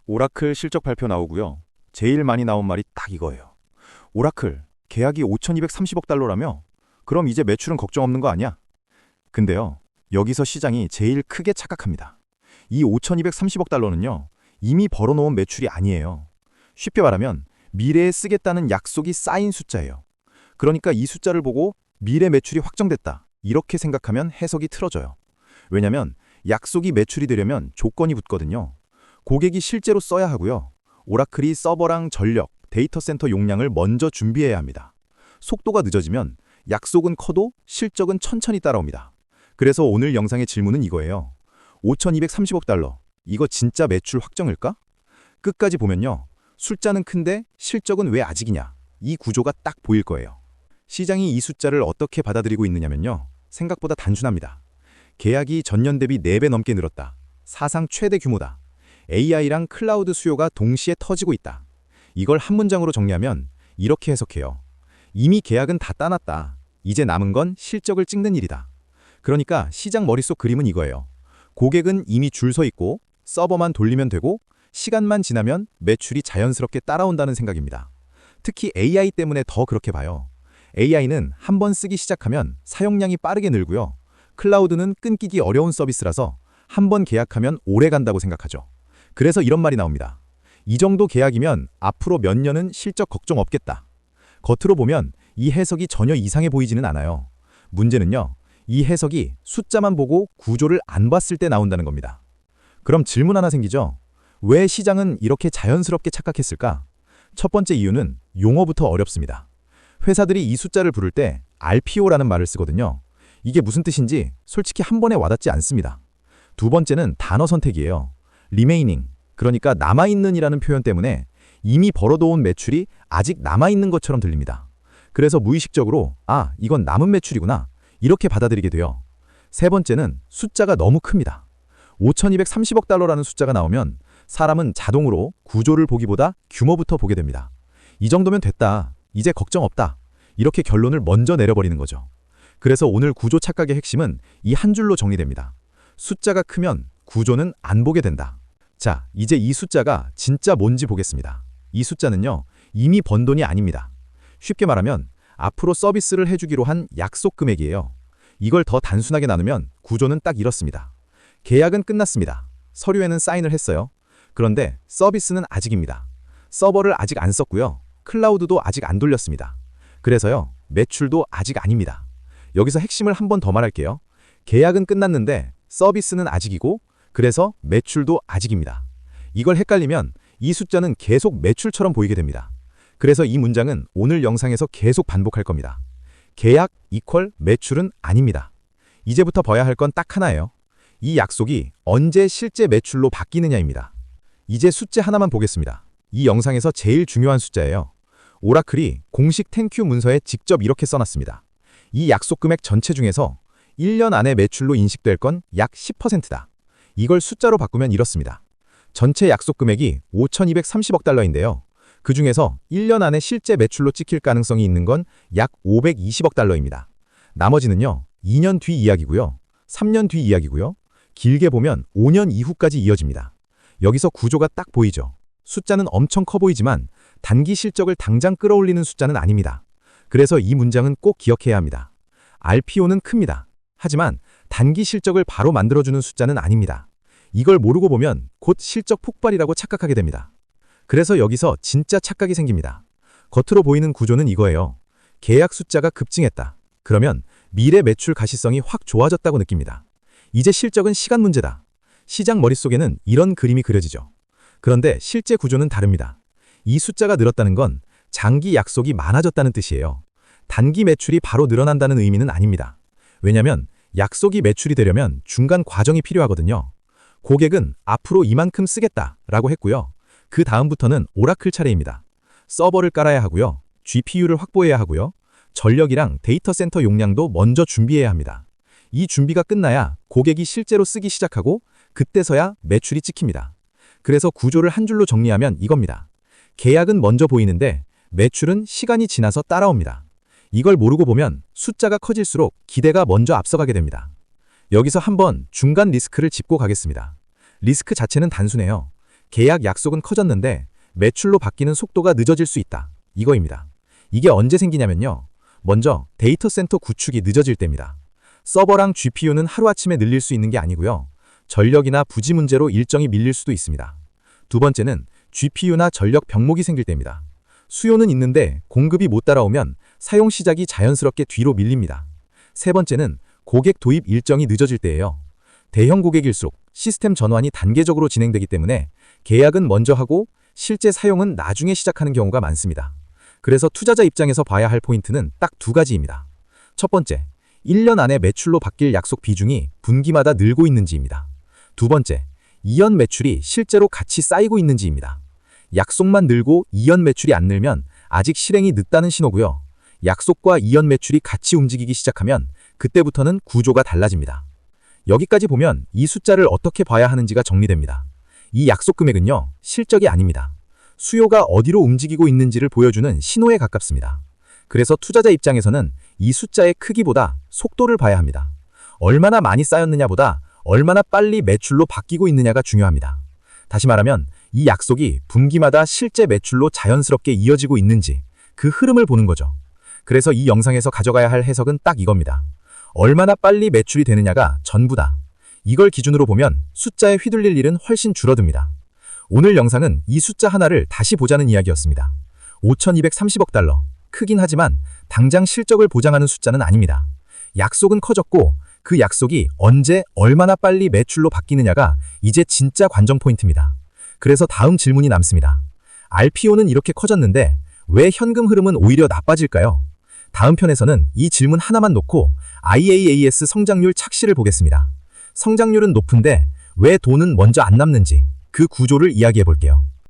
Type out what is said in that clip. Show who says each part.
Speaker 1: 오라클 실적 발표 나오고요. 제일 많이 나온 말이 딱 이거예요. 오라클, 계약이 5,230억 달러라며? 그럼 이제 매출은 걱정 없는 거 아니야? 근데요, 여기서 시장이 제일 크게 착각합니다. 이 5,230억 달러는요, 이미 벌어놓은 매출이 아니에요. 쉽게 말하면 미래에 쓰겠다는 약속이 쌓인 숫자예요. 그러니까 이 숫자를 보고 미래 매출이 확정됐다, 이렇게 생각하면 해석이 틀어져요. 왜냐면 약속이 매출이 되려면 조건이 붙거든요. 고객이 실제로 써야 하고요. 오라클이 서버랑 전력, 데이터 센터 용량을 먼저 준비해야 합니다. 속도가 늦어지면 약속은 커도 실적은 천천히 따라옵니다. 그래서 오늘 영상의 질문은 이거예요. 5,230억 달러, 이거 진짜 매출 확정일까? 끝까지 보면요, 숫자는 큰데 실적은 왜 아직이냐, 이 구조가 딱 보일 거예요. 시장이 이 숫자를 어떻게 받아들이고 있느냐면요, 생각보다 단순합니다. 계약이 전년 대비 4배 넘게 늘었다. 사상 최대 규모다. AI랑 클라우드 수요가 동시에 터지고 있다. 이걸 한 문장으로 정리하면 이렇게 해석해요. 이미 계약은 다 따놨다. 이제 남은 건 실적을 찍는 일이다. 그러니까 시장 머릿속 그림은 이거예요. 고객은 이미 줄 서 있고 서버만 돌리면 되고 시간만 지나면 매출이 자연스럽게 따라온다는 생각입니다. 특히 AI 때문에 더 그렇게 봐요. AI는 한 번 쓰기 시작하면 사용량이 빠르게 늘고요. 클라우드는 끊기기 어려운 서비스라서 한 번 계약하면 오래 간다고 생각하죠. 그래서 이런 말이 나옵니다. 이 정도 계약이면 앞으로 몇 년은 실적 걱정 없겠다. 겉으로 보면 이 해석이 전혀 이상해 보이지는 않아요. 문제는요, 이 해석이 숫자만 보고 구조를 안 봤을 때 나온다는 겁니다. 그럼 질문 하나 생기죠? 왜 시장은 이렇게 자연스럽게 착각했을까? 첫 번째 이유는 용어부터 어렵습니다. 회사들이 이 숫자를 부를 때 RPO라는 말을 쓰거든요. 이게 무슨 뜻인지 솔직히 한 번에 와닿지 않습니다. 두 번째는 단어 선택이에요. remaining, 그러니까 남아있는이라는 표현 때문에 이미 벌어놓은 매출이 아직 남아있는 것처럼 들립니다. 그래서 무의식적으로 이건 남은 매출이구나, 이렇게 받아들이게 돼요. 세 번째는 숫자가 너무 큽니다. 5,230억 달러라는 숫자가 나오면 사람은 자동으로 구조를 보기보다 규모부터 보게 됩니다. 이 정도면 됐다, 이제 걱정 없다, 이렇게 결론을 먼저 내려버리는 거죠. 그래서 오늘 구조 착각의 핵심은 이 한 줄로 정리됩니다. 숫자가 크면 구조는 안 보게 된다. 자, 이제 이 숫자가 진짜 뭔지 보겠습니다. 이 숫자는요, 이미 번 돈이 아닙니다. 쉽게 말하면 앞으로 서비스를 해주기로 한 약속 금액이에요. 이걸 더 단순하게 나누면 구조는 딱 이렇습니다. 계약은 끝났습니다. 서류에는 사인을 했어요. 그런데 서비스는 아직입니다. 서버를 아직 안 썼고요. 클라우드도 아직 안 돌렸습니다. 그래서요, 매출도 아직 아닙니다. 여기서 핵심을 한 번 더 말할게요. 계약은 끝났는데 서비스는 아직이고, 그래서 매출도 아직입니다. 이걸 헷갈리면 이 숫자는 계속 매출처럼 보이게 됩니다. 그래서 이 문장은 오늘 영상에서 계속 반복할 겁니다. 계약 이퀄 매출은 아닙니다. 이제부터 봐야 할 건 딱 하나예요. 이 약속이 언제 실제 매출로 바뀌느냐입니다. 이제 숫자 하나만 보겠습니다. 이 영상에서 제일 중요한 숫자예요. 오라클이 공식 땡큐 문서에 직접 이렇게 써놨습니다. 이 약속 금액 전체 중에서 1년 안에 매출로 인식될 건 약 10%다. 이걸 숫자로 바꾸면 이렇습니다. 전체 약속 금액이 5,230억 달러인데요. 그 중에서 1년 안에 실제 매출로 찍힐 가능성이 있는 건 약 520억 달러입니다. 나머지는요, 2년 뒤 이야기고요. 3년 뒤 이야기고요. 길게 보면 5년 이후까지 이어집니다. 여기서 구조가 딱 보이죠. 숫자는 엄청 커 보이지만 단기 실적을 당장 끌어올리는 숫자는 아닙니다. 그래서 이 문장은 꼭 기억해야 합니다. RPO는 큽니다. 하지만 단기 실적을 바로 만들어주는 숫자는 아닙니다. 이걸 모르고 보면 곧 실적 폭발이라고 착각하게 됩니다. 그래서 여기서 진짜 착각이 생깁니다. 겉으로 보이는 구조는 이거예요. 계약 숫자가 급증했다. 그러면 미래 매출 가시성이 확 좋아졌다고 느낍니다. 이제 실적은 시간 문제다. 시장 머릿속에는 이런 그림이 그려지죠. 그런데 실제 구조는 다릅니다. 이 숫자가 늘었다는 건 장기 약속이 많아졌다는 뜻이에요. 단기 매출이 바로 늘어난다는 의미는 아닙니다. 왜냐면 약속이 매출이 되려면 중간 과정이 필요하거든요. 고객은 앞으로 이만큼 쓰겠다라고 했고요. 그 다음부터는 오라클 차례입니다. 서버를 깔아야 하고요. GPU를 확보해야 하고요. 전력이랑 데이터 센터 용량도 먼저 준비해야 합니다. 이 준비가 끝나야 고객이 실제로 쓰기 시작하고 그때서야 매출이 찍힙니다. 그래서 구조를 한 줄로 정리하면 이겁니다. 계약은 먼저 보이는데 매출은 시간이 지나서 따라옵니다. 이걸 모르고 보면 숫자가 커질수록 기대가 먼저 앞서가게 됩니다. 여기서 한번 중간 리스크를 짚고 가겠습니다. 리스크 자체는 단순해요.
Speaker 2: 계약 약속은 커졌는데 매출로 바뀌는 속도가 늦어질 수 있다. 이거입니다. 이게 언제 생기냐면요. 먼저 데이터 센터 구축이 늦어질 때입니다. 서버랑 GPU는 하루아침에 늘릴 수 있는 게 아니고요. 전력이나 부지 문제로 일정이 밀릴 수도 있습니다. 두 번째는 GPU나 전력 병목이 생길 때입니다. 수요는 있는데 공급이 못 따라오면 사용 시작이 자연스럽게 뒤로 밀립니다. 세 번째는 고객 도입 일정이 늦어질 때예요. 대형 고객일수록 시스템 전환이 단계적으로 진행되기 때문에 계약은 먼저 하고 실제 사용은 나중에 시작하는 경우가 많습니다. 그래서 투자자 입장에서 봐야 할 포인트는 딱 두 가지입니다. 첫 번째, 1년 안에 매출로 바뀔 약속 비중이 분기마다 늘고 있는지입니다. 두 번째, 이연 매출이 실제로 같이 쌓이고 있는지입니다. 약속만 늘고 이연 매출이 안 늘면 아직 실행이 늦다는 신호고요. 약속과 이연 매출이 같이 움직이기 시작하면 그때부터는 구조가 달라집니다. 여기까지 보면 이 숫자를 어떻게 봐야 하는지가 정리됩니다. 이 약속 금액은요, 실적이 아닙니다. 수요가 어디로 움직이고 있는지를 보여주는 신호에 가깝습니다. 그래서 투자자 입장에서는 이 숫자의 크기보다 속도를 봐야 합니다. 얼마나 많이 쌓였느냐보다 얼마나 빨리 매출로 바뀌고 있느냐가 중요합니다. 다시 말하면 이 약속이 분기마다 실제 매출로 자연스럽게 이어지고 있는지 그 흐름을 보는 거죠. 그래서 이 영상에서 가져가야 할 해석은 딱 이겁니다. 얼마나 빨리 매출이 되느냐가 전부다. 이걸 기준으로 보면 숫자에 휘둘릴 일은 훨씬 줄어듭니다. 오늘 영상은 이 숫자 하나를 다시 보자는 이야기였습니다. 5,230억 달러. 크긴 하지만 당장 실적을 보장하는 숫자는 아닙니다. 약속은 커졌고 그 약속이 언제 얼마나 빨리 매출로 바뀌느냐가 이제 진짜 관전 포인트입니다. 그래서 다음 질문이 남습니다. RPO는 이렇게 커졌는데 왜 현금 흐름은 오히려 나빠질까요? 다음 편에서는 이 질문 하나만 놓고 IaaS 성장률 착시를 보겠습니다. 성장률은 높은데 왜 돈은 먼저 안 남는지 그 구조를 이야기해 볼게요.